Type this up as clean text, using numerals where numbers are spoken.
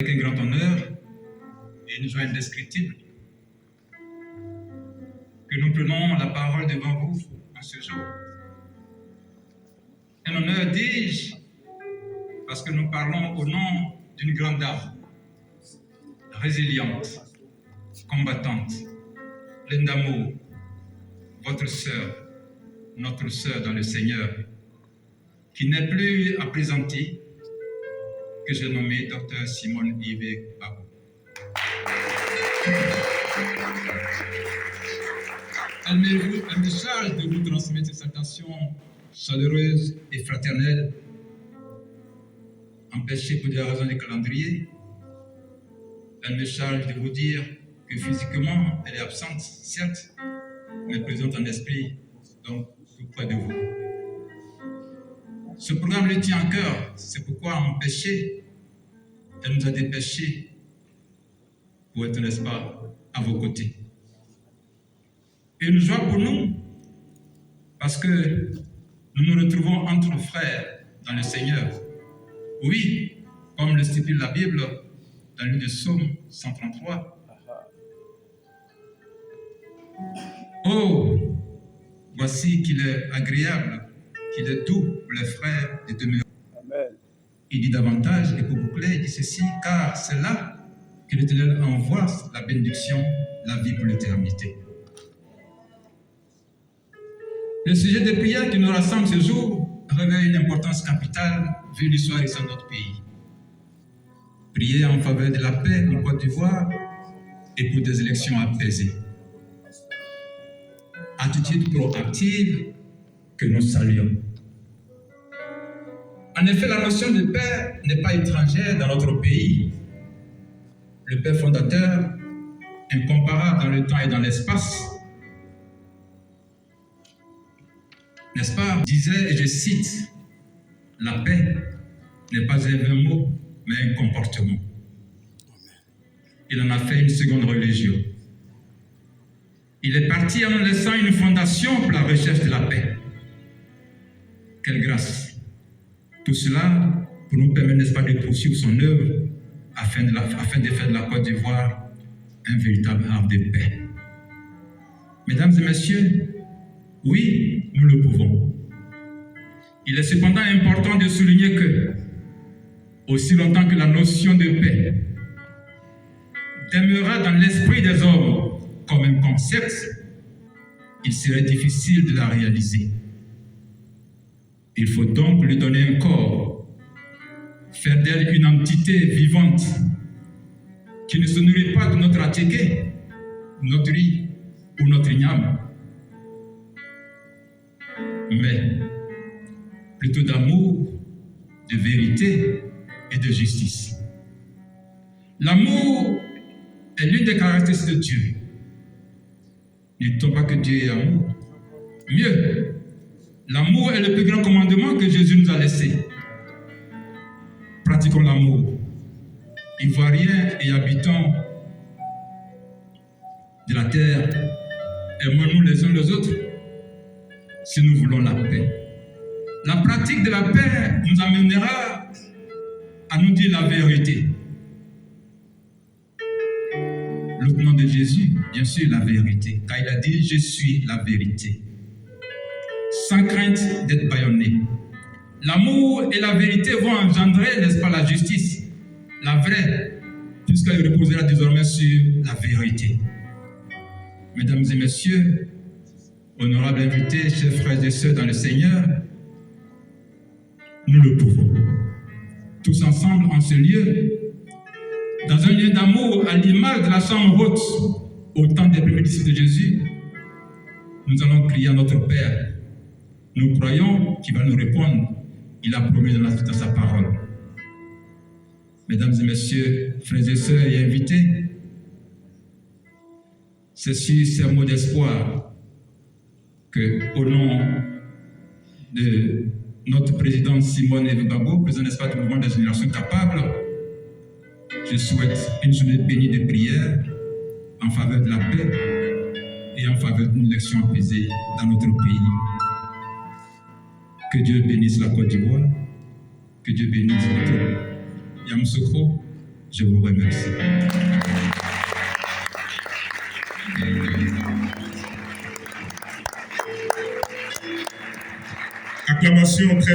Avec un grand honneur et une joie indescriptible que nous prenons la parole devant vous en ce jour. Un honneur, dis-je, parce que nous parlons au nom d'une grande dame, résiliente, combattante, pleine d'amour, votre sœur, notre sœur dans le Seigneur, qui n'est plus à présenter, que j'ai nommé Dr Simone Yves Babou. Elle me charge de vous transmettre cette salutation chaleureuse et fraternelle, empêchée pour des raisons de calendrier. Elle me charge de vous dire que physiquement, elle est absente, certes, mais présente en esprit, donc tout près de vous. Ce programme le tient à cœur, c'est pourquoi en péché, elle nous a dépêchés pour être, n'est-ce pas, à vos côtés. Une joie pour nous, parce que nous nous retrouvons entre frères dans le Seigneur. Oui, comme le stipule la Bible dans le livre de Psaume 133. Oh, voici qu'il est agréable, qu'il est doux pour les frères de demeurer. Amen. Il dit davantage, et pour boucler, il dit ceci, car c'est là que l'Éternel envoie la bénédiction, la vie pour l'éternité. Le sujet de prière qui nous rassemble ce jour revêt une importance capitale vu l'histoire de notre pays. Prier en faveur de la paix en Côte d'Ivoire et pour des élections apaisées. Attitude proactive que nous saluons. En effet, la notion de paix n'est pas étrangère dans notre pays. Le Père fondateur, incomparable dans le temps et dans l'espace, n'est-ce pas, disait, et je cite, « La paix n'est pas un vain mot, mais un comportement. » Il en a fait une seconde religion. Il est parti en laissant une fondation pour la recherche de la paix. Quelle grâce! Tout cela pour nous permettre, n'est-ce pas, de poursuivre son œuvre afin de faire de la Côte d'Ivoire un véritable havre de paix. Mesdames et messieurs, oui, nous le pouvons. Il est cependant important de souligner que, aussi longtemps que la notion de paix demeurera dans l'esprit des hommes comme un concept, il serait difficile de la réaliser. Il faut donc lui donner un corps, faire d'elle une entité vivante qui ne se nourrit pas de notre attiqué, notre riz ou notre igname, mais plutôt d'amour, de vérité et de justice. L'amour est l'une des caractéristiques de Dieu. Ne dit-on pas que Dieu est amour? Mieux, l'amour est le plus grand commandement que Jésus nous a laissé. Pratiquons l'amour. Ivoiriens et habitants de la terre, aimons-nous les uns les autres si nous voulons la paix. La pratique de la paix nous amènera à nous dire la vérité. Le nom de Jésus, bien sûr, la vérité, car il a dit « Je suis la vérité ». Sans crainte d'être bâillonné. L'amour et la vérité vont engendrer, n'est-ce pas, la justice, la vraie, puisqu'elle reposera désormais sur la vérité. Mesdames et messieurs, honorables invités, chers frères et sœurs dans le Seigneur, nous le pouvons. Tous ensemble en ce lieu, dans un lieu d'amour à l'image de la chambre haute, au temps des premiers disciples de Jésus, nous allons crier à notre Père. Nous croyons qu'il va nous répondre. Il a promis dans sa parole. Mesdames et messieurs, frères et sœurs et invités, c'est sur ces mots d'espoir que, au nom de notre présidente Simone Yves Babou, président d'espace du mouvement des générations capables, je souhaite une journée bénie de prière en faveur de la paix et en faveur d'une élection apaisée dans notre pays. Que Dieu bénisse la Côte d'Ivoire, que Dieu bénisse notre Yamoussoukro, Je vous remercie. Acclamation très